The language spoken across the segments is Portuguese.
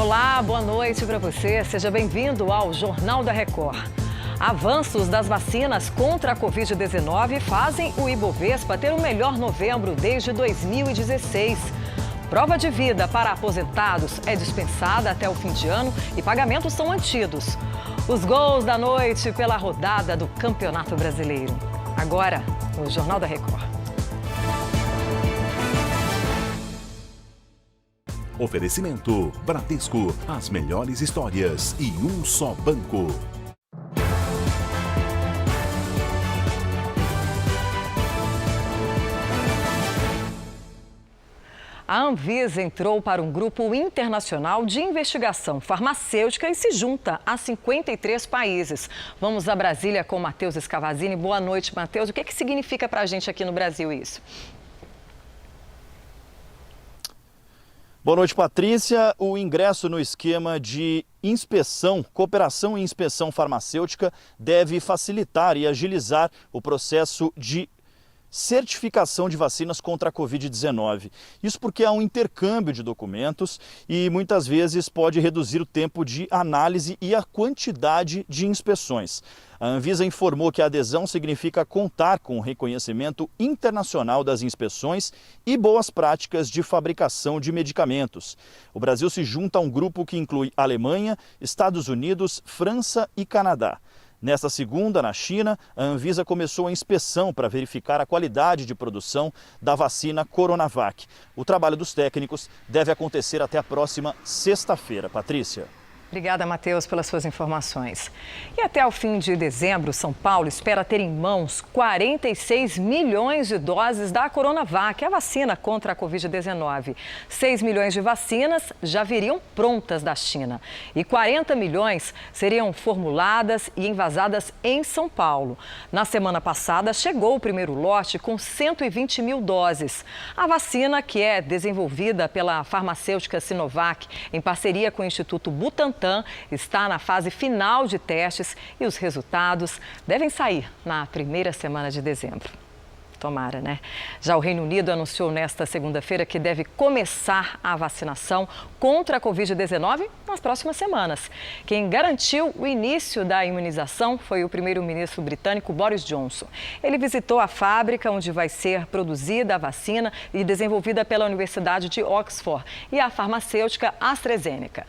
Olá, boa noite para você. Seja bem-vindo ao Jornal da Record. Avanços das vacinas contra a Covid-19 fazem o Ibovespa ter o melhor novembro desde 2016. Prova de vida para aposentados é dispensada até o fim de ano e pagamentos são mantidos. Os gols da noite pela rodada do Campeonato Brasileiro. Agora, no Jornal da Record. Oferecimento Bradesco, as melhores histórias e um só banco. A Anvisa entrou para um grupo internacional de investigação farmacêutica e se junta a 53 países. Vamos a Brasília com Matheus Escavazini. Boa noite, Matheus. O que significa para a gente aqui no Brasil isso? Boa noite, Patrícia. O ingresso no esquema de inspeção, cooperação e inspeção farmacêutica deve facilitar e agilizar o processo de certificação de vacinas contra a Covid-19. Isso porque há um intercâmbio de documentos e muitas vezes pode reduzir o tempo de análise e a quantidade de inspeções. A Anvisa informou que a adesão significa contar com o reconhecimento internacional das inspeções e boas práticas de fabricação de medicamentos. O Brasil se junta a um grupo que inclui Alemanha, Estados Unidos, França e Canadá. Nesta segunda, na China, a Anvisa começou a inspeção para verificar a qualidade de produção da vacina Coronavac. O trabalho dos técnicos deve acontecer até a próxima sexta-feira. Patrícia. Obrigada, Matheus, pelas suas informações. E até o fim de dezembro, São Paulo espera ter em mãos 46 milhões de doses da Coronavac, a vacina contra a Covid-19. 6 milhões de vacinas já viriam prontas da China e 40 milhões seriam formuladas e envasadas em São Paulo. Na semana passada, chegou o primeiro lote com 120 mil doses. A vacina, que é desenvolvida pela farmacêutica Sinovac em parceria com o Instituto Butantan, está na fase final de testes e os resultados devem sair na primeira semana de dezembro. Tomara, né? Já o Reino Unido anunciou nesta segunda-feira que deve começar a vacinação contra a Covid-19 nas próximas semanas. Quem garantiu o início da imunização foi o primeiro-ministro britânico Boris Johnson. Ele visitou a fábrica onde vai ser produzida a vacina e desenvolvida pela Universidade de Oxford e a farmacêutica AstraZeneca.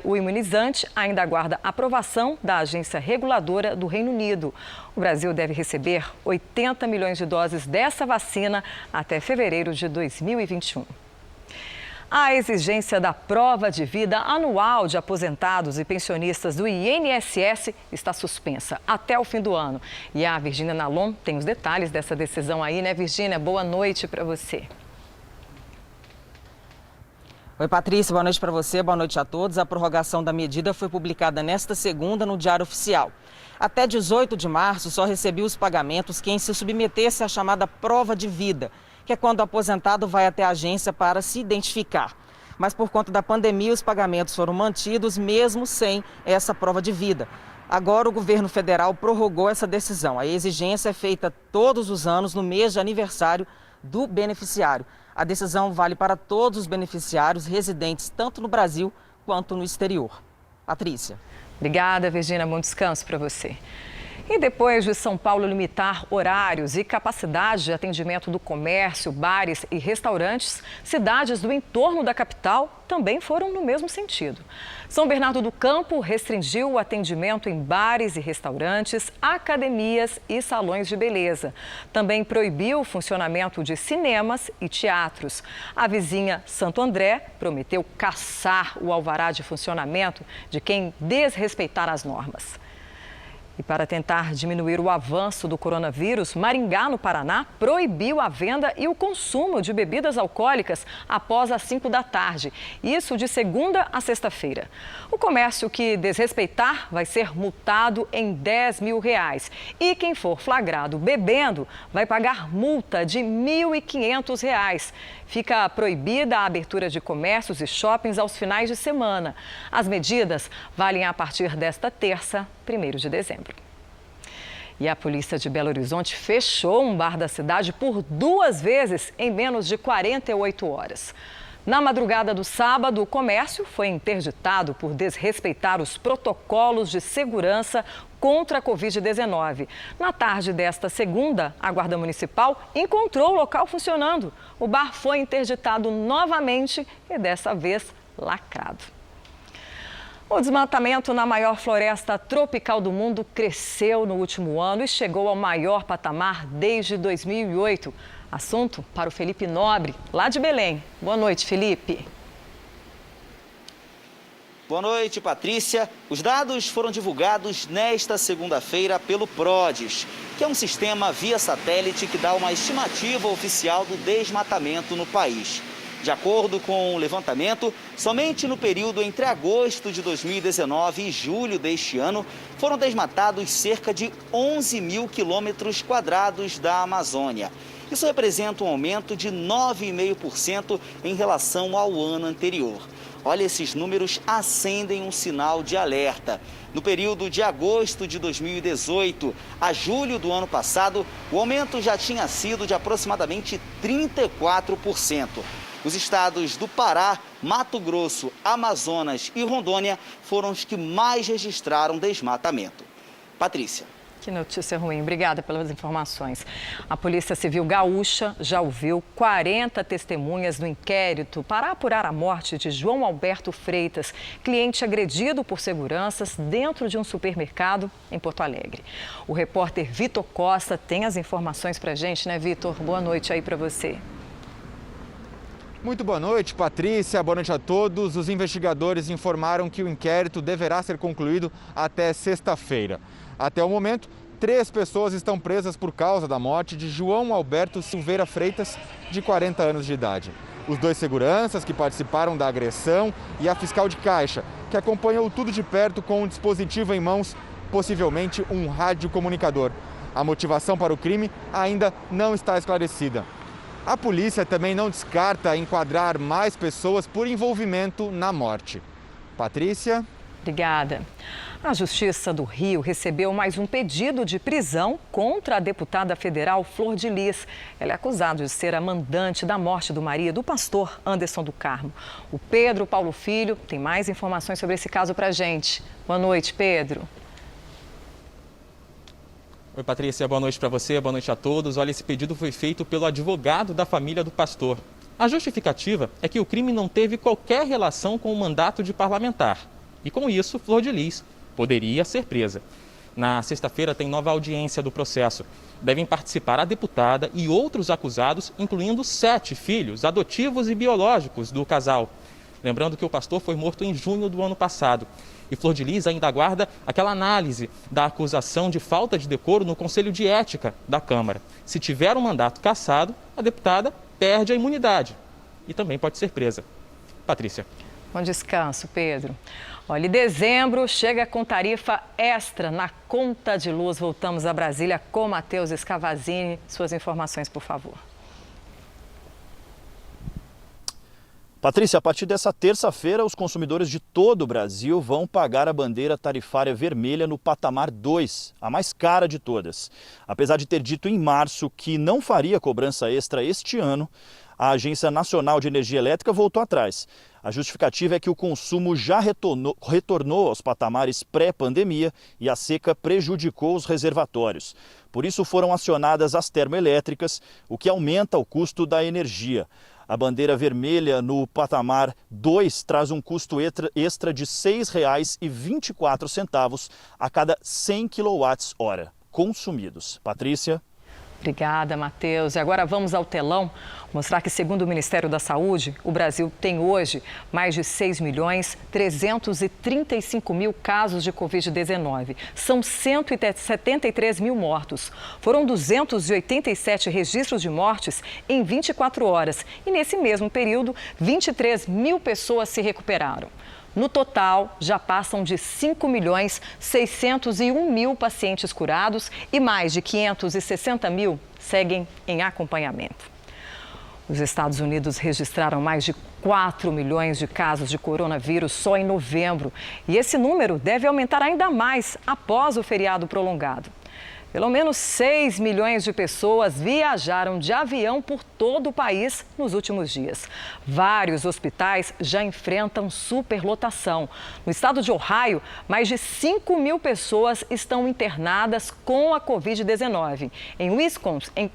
O imunizante ainda aguarda aprovação da agência reguladora do Reino Unido. O Brasil deve receber 80 milhões de doses dessa vacina até fevereiro de 2021. A exigência da prova de vida anual de aposentados e pensionistas do INSS está suspensa até o fim do ano. E a Virgínia Nalon tem os detalhes dessa decisão aí, né, Virgínia? Boa noite para você. Oi, Patrícia, boa noite para você, boa noite a todos. A prorrogação da medida foi publicada nesta segunda no Diário Oficial. Até 18 de março, só recebia os pagamentos quem se submetesse à chamada prova de vida, que é quando o aposentado vai até a agência para se identificar. Mas por conta da pandemia, os pagamentos foram mantidos mesmo sem essa prova de vida. Agora o governo federal prorrogou essa decisão. A exigência é feita todos os anos no mês de aniversário do beneficiário. A decisão vale para todos os beneficiários residentes, tanto no Brasil quanto no exterior. Patrícia. Obrigada, Virgínia. Bom descanso para você. E depois de São Paulo limitar horários e capacidade de atendimento do comércio, bares e restaurantes, cidades do entorno da capital também foram no mesmo sentido. São Bernardo do Campo restringiu o atendimento em bares e restaurantes, academias e salões de beleza. Também proibiu o funcionamento de cinemas e teatros. A vizinha Santo André prometeu caçar o alvará de funcionamento de quem desrespeitar as normas. E para tentar diminuir o avanço do coronavírus, Maringá, no Paraná, proibiu a venda e o consumo de bebidas alcoólicas após as 5 da tarde. Isso de segunda a sexta-feira. O comércio que desrespeitar vai ser multado em R$10 mil. E quem for flagrado bebendo vai pagar multa de R$ 1.500. Fica proibida a abertura de comércios e shoppings aos finais de semana. As medidas valem a partir desta terça, 1º de dezembro. E a polícia de Belo Horizonte fechou um bar da cidade por 2 vezes em menos de 48 horas. Na madrugada do sábado, o comércio foi interditado por desrespeitar os protocolos de segurança contra a Covid-19. Na tarde desta segunda, a Guarda Municipal encontrou o local funcionando. O bar foi interditado novamente e dessa vez lacrado. O desmatamento na maior floresta tropical do mundo cresceu no último ano e chegou ao maior patamar desde 2008. Assunto para o Felipe Nobre, lá de Belém. Boa noite, Felipe. Boa noite, Patrícia. Os dados foram divulgados nesta segunda-feira pelo PRODES, que é um sistema via satélite que dá uma estimativa oficial do desmatamento no país. De acordo com o levantamento, somente no período entre agosto de 2019 e julho deste ano, foram desmatados cerca de 11 mil quilômetros quadrados da Amazônia. Isso representa um aumento de 9,5% em relação ao ano anterior. Olha, esses números acendem um sinal de alerta. No período de agosto de 2018 a julho do ano passado, o aumento já tinha sido de aproximadamente 34%. Os estados do Pará, Mato Grosso, Amazonas e Rondônia foram os que mais registraram desmatamento. Patrícia. Que notícia ruim. Obrigada pelas informações. A Polícia Civil Gaúcha já ouviu 40 testemunhas no inquérito para apurar a morte de João Alberto Freitas, cliente agredido por seguranças dentro de um supermercado em Porto Alegre. O repórter Vitor Costa tem as informações para a gente, né, Vitor? Boa noite aí para você. Muito boa noite, Patrícia. Boa noite a todos. Os investigadores informaram que o inquérito deverá ser concluído até sexta-feira. Até o momento, 3 pessoas estão presas por causa da morte de João Alberto Silveira Freitas, de 40 anos de idade. Os 2 seguranças que participaram da agressão e a fiscal de caixa, que acompanhou tudo de perto com um dispositivo em mãos, possivelmente um radiocomunicador. A motivação para o crime ainda não está esclarecida. A polícia também não descarta enquadrar mais pessoas por envolvimento na morte. Patrícia? Obrigada. A Justiça do Rio recebeu mais um pedido de prisão contra a deputada federal Flor de Lis. Ela é acusada de ser a mandante da morte do marido, do pastor Anderson do Carmo. O Pedro Paulo Filho tem mais informações sobre esse caso para a gente. Boa noite, Pedro. Oi, Patrícia, boa noite para você, boa noite a todos. Olha, esse pedido foi feito pelo advogado da família do pastor. A justificativa é que o crime não teve qualquer relação com o mandato de parlamentar. E com isso, Flor de Lis poderia ser presa. Na sexta-feira tem nova audiência do processo. Devem participar a deputada e outros acusados, incluindo 7 filhos adotivos e biológicos do casal. Lembrando que o pastor foi morto em junho do ano passado. E Flor de Lis ainda aguarda aquela análise da acusação de falta de decoro no Conselho de Ética da Câmara. Se tiver um mandato cassado, a deputada perde a imunidade e também pode ser presa. Patrícia. Bom descanso, Pedro. Olha, em dezembro chega com tarifa extra na conta de luz. Voltamos a Brasília com Matheus Scavazini. Suas informações, por favor. Patrícia, a partir dessa terça-feira, os consumidores de todo o Brasil vão pagar a bandeira tarifária vermelha no patamar 2, a mais cara de todas. Apesar de ter dito em março que não faria cobrança extra este ano, a Agência Nacional de Energia Elétrica voltou atrás. A justificativa é que o consumo já retornou aos patamares pré-pandemia e a seca prejudicou os reservatórios. Por isso foram acionadas as termoelétricas, o que aumenta o custo da energia. A bandeira vermelha no patamar 2 traz um custo extra de R$ 6,24 a cada 100 kWh consumidos. Patrícia? Obrigada, Matheus. E agora vamos ao telão mostrar que, segundo o Ministério da Saúde, o Brasil tem hoje mais de 6.335.000 casos de Covid-19. São 173 mil mortos. Foram 287 registros de mortes em 24 horas. E, nesse mesmo período, 23 mil pessoas se recuperaram. No total, já passam de 5.601.000 pacientes curados e mais de 560 mil seguem em acompanhamento. Os Estados Unidos registraram mais de 4 milhões de casos de coronavírus só em novembro. E esse número deve aumentar ainda mais após o feriado prolongado. Pelo menos 6 milhões de pessoas viajaram de avião por todo o país nos últimos dias. Vários hospitais já enfrentam superlotação. No estado de Ohio, mais de 5 mil pessoas estão internadas com a Covid-19. Em Wisconsin, em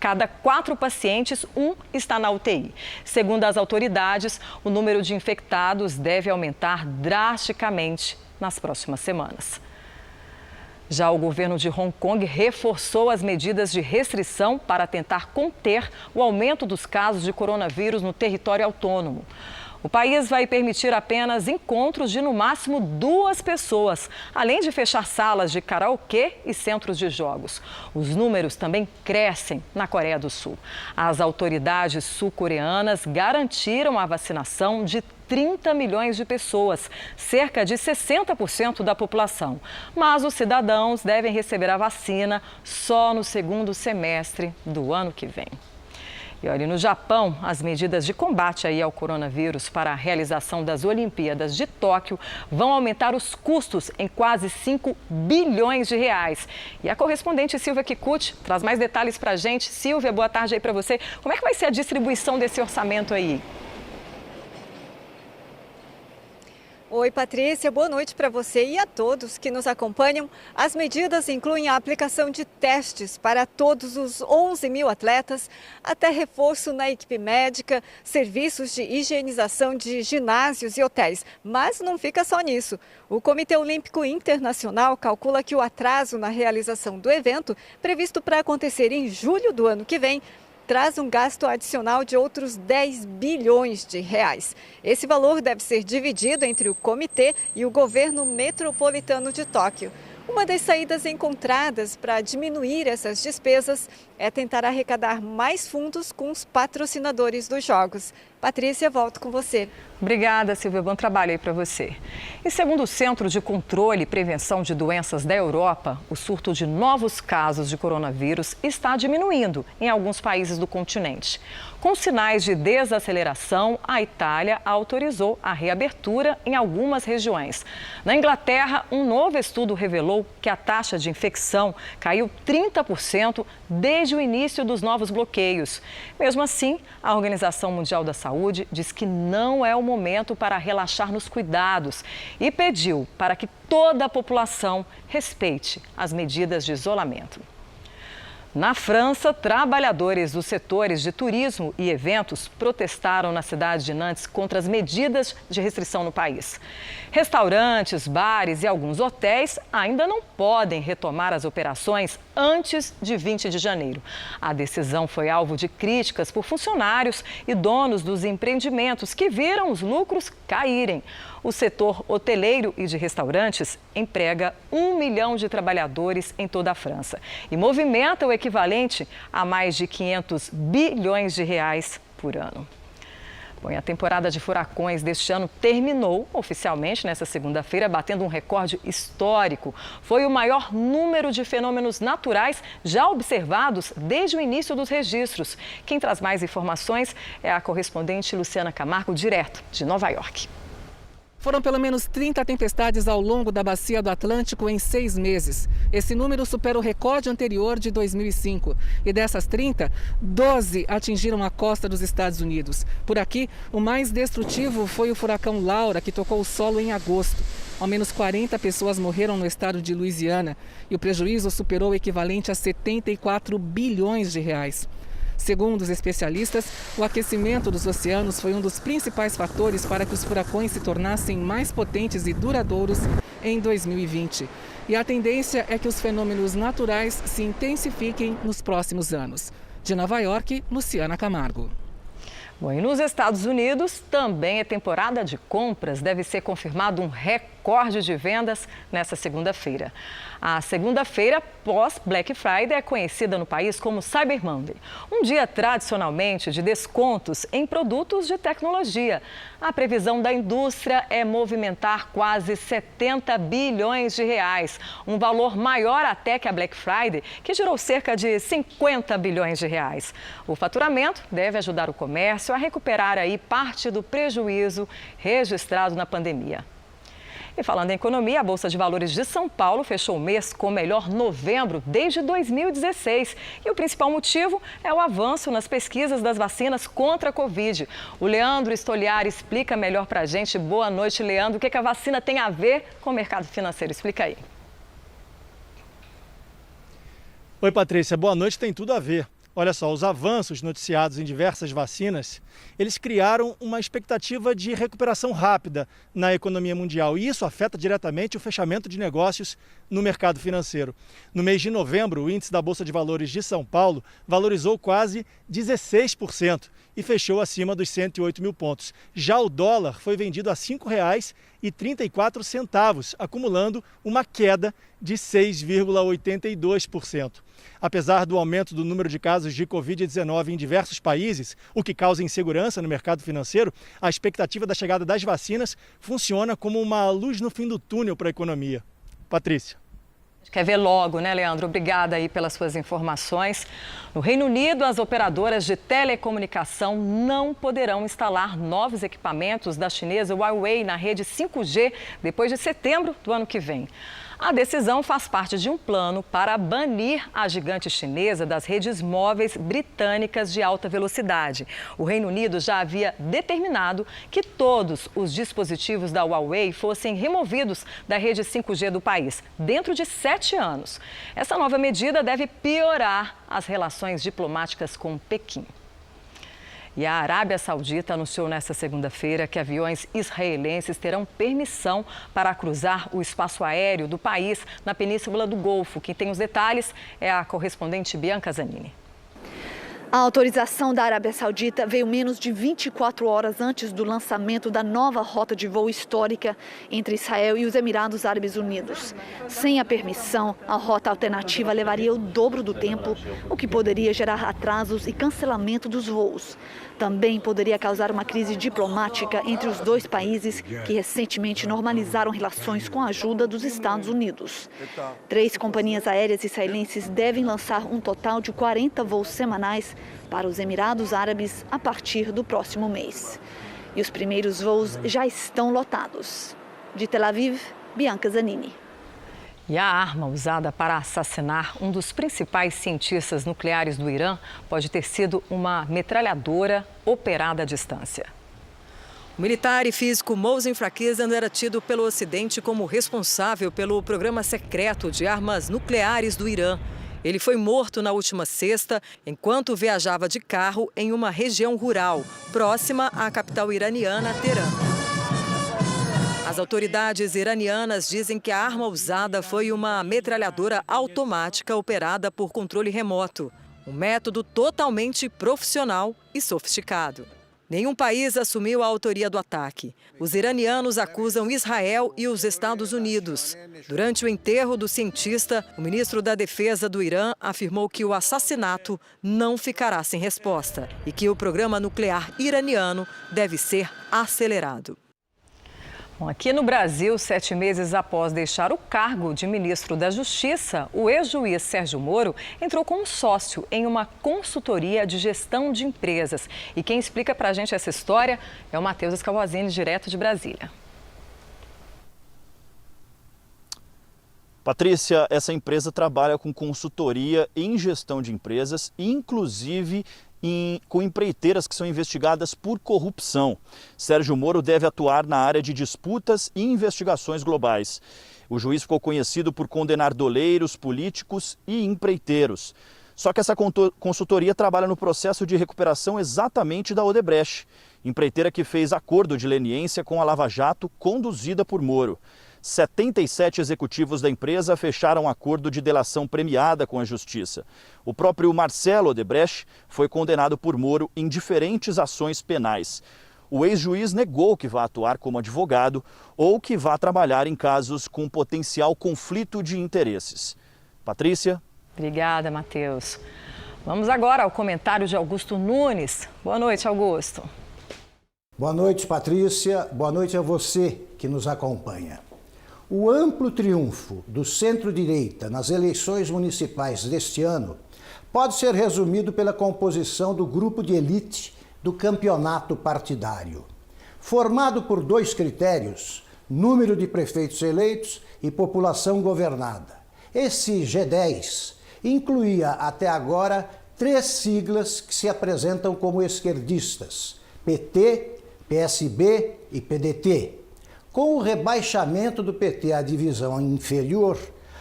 cada 4 pacientes, 1 está na UTI. Segundo as autoridades, o número de infectados deve aumentar drasticamente nas próximas semanas. Já o governo de Hong Kong reforçou as medidas de restrição para tentar conter o aumento dos casos de coronavírus no território autônomo. O país vai permitir apenas encontros de no máximo 2 pessoas, além de fechar salas de karaokê e centros de jogos. Os números também crescem na Coreia do Sul. As autoridades sul-coreanas garantiram a vacinação de 30 milhões de pessoas, cerca de 60% da população. Mas os cidadãos devem receber a vacina só no segundo semestre do ano que vem. E olha, no Japão, as medidas de combate aí ao coronavírus para a realização das Olimpíadas de Tóquio vão aumentar os custos em quase 5 bilhões de reais. E a correspondente Silvia Kikuchi traz mais detalhes para a gente. Silvia, boa tarde aí para você. Como é que vai ser a distribuição desse orçamento aí? Oi, Patrícia, boa noite para você e a todos que nos acompanham. As medidas incluem a aplicação de testes para todos os 11 mil atletas, até reforço na equipe médica, serviços de higienização de ginásios e hotéis. Mas não fica só nisso. O Comitê Olímpico Internacional calcula que o atraso na realização do evento, previsto para acontecer em julho do ano que vem, traz um gasto adicional de outros 10 bilhões de reais. Esse valor deve ser dividido entre o comitê e o governo metropolitano de Tóquio. Uma das saídas encontradas para diminuir essas despesas é tentar arrecadar mais fundos com os patrocinadores dos Jogos. Patrícia, volto com você. Obrigada, Silvia. Bom trabalho aí para você. E segundo o Centro de Controle e Prevenção de Doenças da Europa, o surto de novos casos de coronavírus está diminuindo em alguns países do continente. Com sinais de desaceleração, a Itália autorizou a reabertura em algumas regiões. Na Inglaterra, um novo estudo revelou que a taxa de infecção caiu 30% desde o início dos novos bloqueios. Mesmo assim, a Organização Mundial da Saúde diz que não é o momento para relaxar nos cuidados e pediu para que toda a população respeite as medidas de isolamento. Na França, trabalhadores dos setores de turismo e eventos protestaram na cidade de Nantes contra as medidas de restrição no país. Restaurantes, bares e alguns hotéis ainda não podem retomar as operações antes de 20 de janeiro. A decisão foi alvo de críticas por funcionários e donos dos empreendimentos que viram os lucros caírem. O setor hoteleiro e de restaurantes emprega 1 milhão de trabalhadores em toda a França e movimenta o equivalente a mais de 500 bilhões de reais por ano. Bom, e a temporada de furacões deste ano terminou oficialmente nesta segunda-feira, batendo um recorde histórico. Foi o maior número de fenômenos naturais já observados desde o início dos registros. Quem traz mais informações é a correspondente Luciana Camargo, direto de Nova York. Foram pelo menos 30 tempestades ao longo da bacia do Atlântico em 6 meses. Esse número supera o recorde anterior de 2005. E dessas 30, 12 atingiram a costa dos Estados Unidos. Por aqui, o mais destrutivo foi o furacão Laura, que tocou o solo em agosto. Ao menos 40 pessoas morreram no estado de Louisiana. E o prejuízo superou o equivalente a 74 bilhões de reais. Segundo os especialistas, o aquecimento dos oceanos foi um dos principais fatores para que os furacões se tornassem mais potentes e duradouros em 2020. E a tendência é que os fenômenos naturais se intensifiquem nos próximos anos. De Nova York, Luciana Camargo. Bom, e nos Estados Unidos também é temporada de compras. Deve ser confirmado um recorde de vendas nesta segunda-feira. A segunda-feira pós-Black Friday é conhecida no país como Cyber Monday, um dia tradicionalmente de descontos em produtos de tecnologia. A previsão da indústria é movimentar quase 70 bilhões de reais, um valor maior até que a Black Friday, que gerou cerca de 50 bilhões de reais. O faturamento deve ajudar o comércio a recuperar aí parte do prejuízo registrado na pandemia. E falando em economia, a Bolsa de Valores de São Paulo fechou o mês com o melhor novembro desde 2016. E o principal motivo é o avanço nas pesquisas das vacinas contra a Covid. O Leandro Stoliar explica melhor pra gente. Boa noite, Leandro. O que a vacina tem a ver com o mercado financeiro? Explica aí. Oi, Patrícia. Boa noite. Tem tudo a ver. Olha só, os avanços noticiados em diversas vacinas, eles criaram uma expectativa de recuperação rápida na economia mundial e isso afeta diretamente o fechamento de negócios no mercado financeiro. No mês de novembro, o índice da Bolsa de Valores de São Paulo valorizou quase 16% e fechou acima dos 108 mil pontos. Já o dólar foi vendido a R$ 5,34, acumulando uma queda de 6,82%. Apesar do aumento do número de casos de Covid-19 em diversos países, o que causa insegurança no mercado financeiro, a expectativa da chegada das vacinas funciona como uma luz no fim do túnel para a economia. Patrícia. Quer ver logo, né, Leandro? Obrigada aí pelas suas informações. No Reino Unido, as operadoras de telecomunicação não poderão instalar novos equipamentos da chinesa Huawei na rede 5G depois de setembro do ano que vem. A decisão faz parte de um plano para banir a gigante chinesa das redes móveis britânicas de alta velocidade. O Reino Unido já havia determinado que todos os dispositivos da Huawei fossem removidos da rede 5G do país, dentro de 7 anos. Essa nova medida deve piorar as relações diplomáticas com Pequim. E a Arábia Saudita anunciou nesta segunda-feira que aviões israelenses terão permissão para cruzar o espaço aéreo do país na Península do Golfo. Quem tem os detalhes é a correspondente Bianca Zanini. A autorização da Arábia Saudita veio menos de 24 horas antes do lançamento da nova rota de voo histórica entre Israel e os Emirados Árabes Unidos. Sem a permissão, a rota alternativa levaria o dobro do tempo, o que poderia gerar atrasos e cancelamento dos voos. Também poderia causar uma crise diplomática entre os dois países que recentemente normalizaram relações com a ajuda dos Estados Unidos. 3 companhias aéreas israelenses devem lançar um total de 40 voos semanais para os Emirados Árabes a partir do próximo mês. E os primeiros voos já estão lotados. De Tel Aviv, Bianca Zanini. E a arma usada para assassinar um dos principais cientistas nucleares do Irã pode ter sido uma metralhadora operada à distância. O militar e físico Mohsen Fakhrizadeh era tido pelo Ocidente como responsável pelo programa secreto de armas nucleares do Irã. Ele foi morto na última sexta enquanto viajava de carro em uma região rural, próxima à capital iraniana, Teherã. As autoridades iranianas dizem que a arma usada foi uma metralhadora automática operada por controle remoto, um método totalmente profissional e sofisticado. Nenhum país assumiu a autoria do ataque. Os iranianos acusam Israel e os Estados Unidos. Durante o enterro do cientista, o ministro da Defesa do Irã afirmou que o assassinato não ficará sem resposta e que o programa nuclear iraniano deve ser acelerado. Bom, aqui no Brasil, 7 meses após deixar o cargo de ministro da Justiça, o ex-juiz Sérgio Moro entrou como sócio em uma consultoria de gestão de empresas. E quem explica pra gente essa história é o Matheus Escavozini, direto de Brasília. Patrícia, essa empresa trabalha com consultoria em gestão de empresas, inclusive com empreiteiras que são investigadas por corrupção. Sérgio Moro deve atuar na área de disputas e investigações globais. O juiz ficou conhecido por condenar doleiros, políticos e empreiteiros. Só que essa consultoria trabalha no processo de recuperação exatamente da Odebrecht, empreiteira que fez acordo de leniência com a Lava Jato, conduzida por Moro. 77 executivos da empresa fecharam acordo de delação premiada com a Justiça. O próprio Marcelo Odebrecht foi condenado por Moro em diferentes ações penais. O ex-juiz negou que vá atuar como advogado ou que vá trabalhar em casos com potencial conflito de interesses. Patrícia? Obrigada, Matheus. Vamos agora ao comentário de Augusto Nunes. Boa noite, Augusto. Boa noite, Patrícia. Boa noite a você que nos acompanha. O amplo triunfo do centro-direita nas eleições municipais deste ano pode ser resumido pela composição do grupo de elite do campeonato partidário. Formado por 2 critérios, número de prefeitos eleitos e população governada. Esse G10 incluía até agora 3 siglas que se apresentam como esquerdistas: PT, PSB e PDT. Com o rebaixamento do PT à divisão inferior,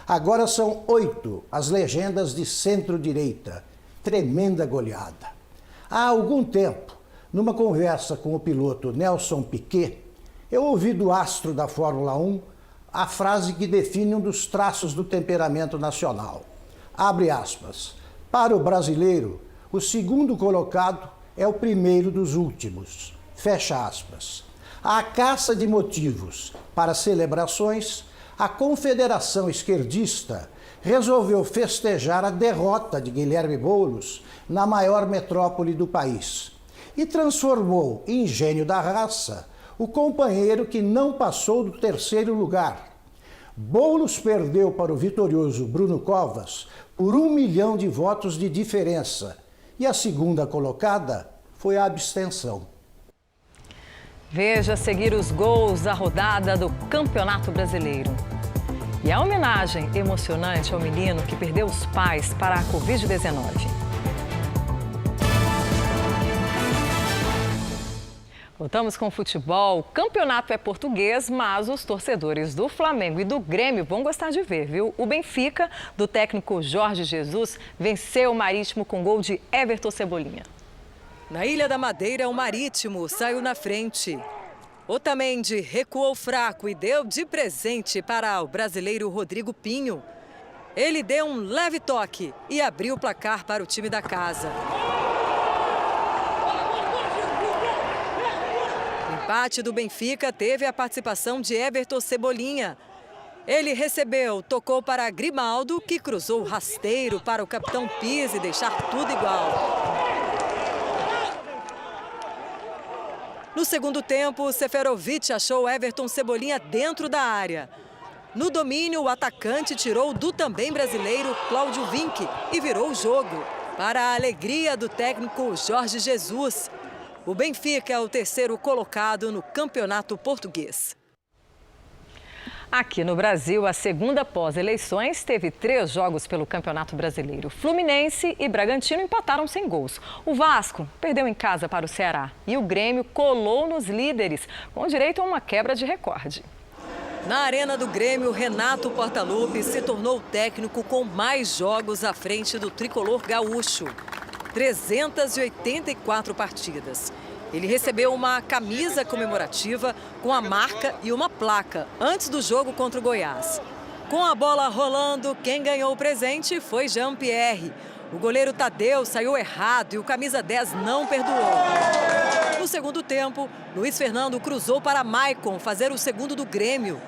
agora são 8 as legendas de centro-direita. Tremenda goleada. Há algum tempo, numa conversa com o piloto Nelson Piquet, eu ouvi do astro da Fórmula 1 a frase que define um dos traços do temperamento nacional. Abre aspas. Para o brasileiro, o segundo colocado é o primeiro dos últimos. Fecha aspas. À caça de motivos para celebrações, a Confederação Esquerdista resolveu festejar a derrota de Guilherme Boulos na maior metrópole do país e transformou em gênio da raça o companheiro que não passou do 3º lugar. Boulos perdeu para o vitorioso Bruno Covas por 1 milhão de votos de diferença e a segunda colocada foi a abstenção. Veja a seguir os gols da rodada do Campeonato Brasileiro. E a homenagem emocionante ao menino que perdeu os pais para a Covid-19. Voltamos com o futebol. O campeonato é português, mas os torcedores do Flamengo e do Grêmio vão gostar de ver, viu? O Benfica, do técnico Jorge Jesus, venceu o Marítimo com gol de Everton Cebolinha. Na Ilha da Madeira, o Marítimo saiu na frente. Otamendi recuou fraco e deu de presente para o brasileiro Rodrigo Pinho. Ele deu um leve toque e abriu o placar para o time da casa. O empate do Benfica teve a participação de Everton Cebolinha. Ele recebeu, tocou para Grimaldo, que cruzou rasteiro para o capitão Pizzi deixar tudo igual. No segundo tempo, Seferovic achou Everton Cebolinha dentro da área. No domínio, o atacante tirou do também brasileiro Cláudio Vinck e virou o jogo. Para a alegria do técnico Jorge Jesus, o Benfica é o 3º colocado no campeonato português. Aqui no Brasil, a segunda pós-eleições teve 3 jogos pelo Campeonato Brasileiro. Fluminense e Bragantino empataram sem gols. O Vasco perdeu em casa para o Ceará e o Grêmio colou nos líderes, com direito a uma quebra de recorde. Na arena do Grêmio, Renato Portaluppi se tornou o técnico com mais jogos à frente do tricolor gaúcho. 384 partidas. Ele recebeu uma camisa comemorativa com a marca e uma placa antes do jogo contra o Goiás. Com a bola rolando, quem ganhou o presente foi Jean-Pierre. O goleiro Tadeu saiu errado e o camisa 10 não perdoou. No segundo tempo, Luiz Fernando cruzou para Maicon fazer o segundo do Grêmio.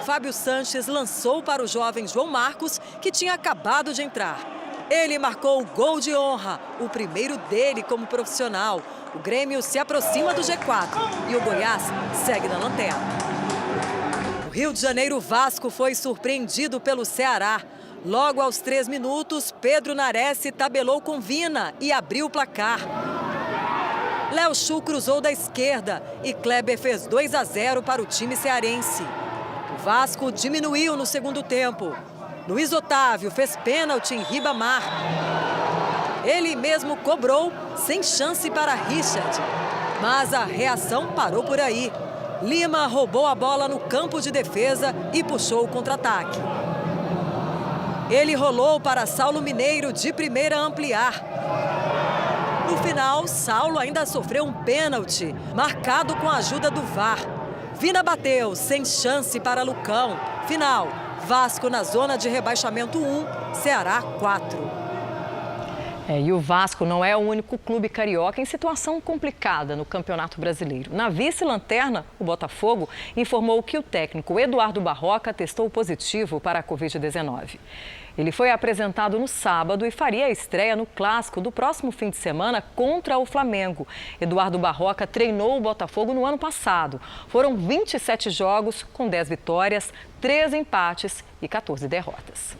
Fábio Sanches lançou para o jovem João Marcos, que tinha acabado de entrar. Ele marcou o gol de honra, o primeiro dele como profissional. O Grêmio se aproxima do G4 e o Goiás segue na lanterna. No Rio de Janeiro, o Vasco foi surpreendido pelo Ceará. Logo aos 3 minutos, Pedro Nares tabelou com Vina e abriu o placar. Léo Chu cruzou da esquerda e Kleber fez 2-0 para o time cearense. O Vasco diminuiu no segundo tempo. Luiz Otávio fez pênalti em Ribamar. Ele mesmo cobrou, sem chance para Richard. Mas a reação parou por aí. Lima roubou a bola no campo de defesa e puxou o contra-ataque. Ele rolou para Saulo Mineiro de primeira ampliar. No final, Saulo ainda sofreu um pênalti, marcado com a ajuda do VAR. Vina bateu, sem chance para Lucão. Final, Vasco na zona de rebaixamento 1, Ceará 4. E o Vasco não é o único clube carioca em situação complicada no Campeonato Brasileiro. Na vice-lanterna, o Botafogo informou que o técnico Eduardo Barroca testou positivo para a Covid-19. Ele foi apresentado no sábado e faria a estreia no clássico do próximo fim de semana contra o Flamengo. Eduardo Barroca treinou o Botafogo no ano passado. Foram 27 jogos com 10 vitórias, 13 empates e 14 derrotas.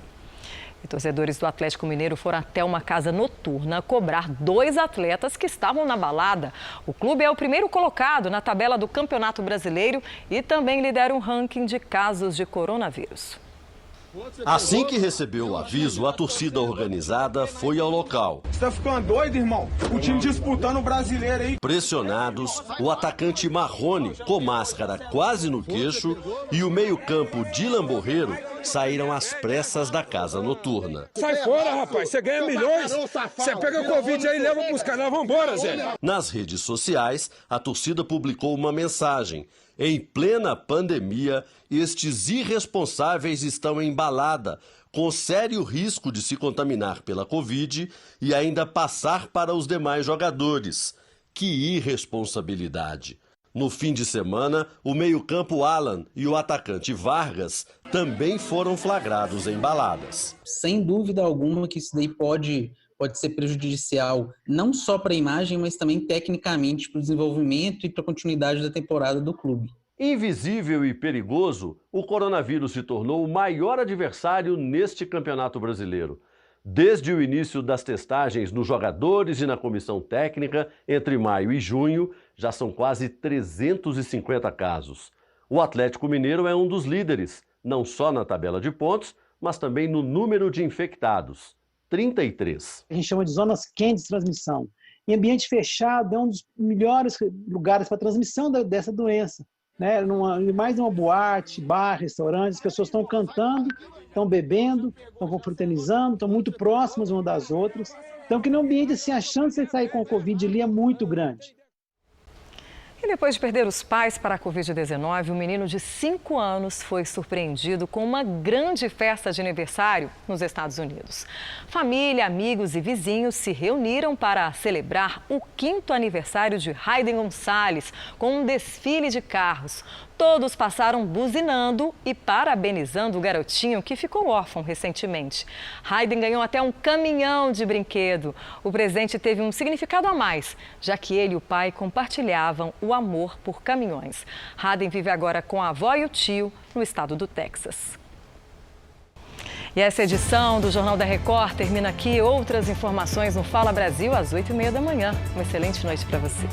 E torcedores do Atlético Mineiro foram até uma casa noturna cobrar 2 atletas que estavam na balada. O clube é o primeiro colocado na tabela do Campeonato Brasileiro e também lidera um ranking de casos de coronavírus. Assim que recebeu o aviso, a torcida organizada foi ao local. Você tá ficando doido, irmão? O time disputando o brasileiro aí. Pressionados, o atacante Marrone, com máscara quase no queixo, e o meio-campo Dylan Borreiro saíram às pressas da casa noturna. Sai fora, rapaz, você ganha milhões. Você pega o Covid aí e leva pros canais, vambora, Zé. Nas redes sociais, a torcida publicou uma mensagem. Em plena pandemia, estes irresponsáveis estão em balada, com sério risco de se contaminar pela Covid e ainda passar para os demais jogadores. Que irresponsabilidade! No fim de semana, o meio-campo Alan e o atacante Vargas também foram flagrados em baladas. Sem dúvida alguma que isso daí pode ser prejudicial, não só para a imagem, mas também tecnicamente para o desenvolvimento e para a continuidade da temporada do clube. Invisível e perigoso, o coronavírus se tornou o maior adversário neste campeonato brasileiro. Desde o início das testagens nos jogadores e na comissão técnica, entre maio e junho, já são quase 350 casos. O Atlético Mineiro é um dos líderes, não só na tabela de pontos, mas também no número de infectados. 33. A gente chama de zonas quentes de transmissão. Em ambiente fechado é um dos melhores lugares para a transmissão dessa doença. Né? Mais uma boate, bar, restaurante, as pessoas estão cantando, estão bebendo, estão confraternizando, estão muito próximas umas das outras. Então, que no ambiente, assim, a chance de sair com a Covid ali é muito grande. E depois de perder os pais para a Covid-19, um menino de 5 anos foi surpreendido com uma grande festa de aniversário nos Estados Unidos. Família, amigos e vizinhos se reuniram para celebrar o 5º aniversário de Hayden Gonzalez com um desfile de carros. Todos passaram buzinando e parabenizando o garotinho que ficou órfão recentemente. Hayden ganhou até um caminhão de brinquedo. O presente teve um significado a mais, já que ele e o pai compartilhavam o amor por caminhões. Hayden vive agora com a avó e o tio no estado do Texas. E essa edição do Jornal da Record termina aqui. Outras informações no Fala Brasil às 8h30 da manhã. Uma excelente noite para você.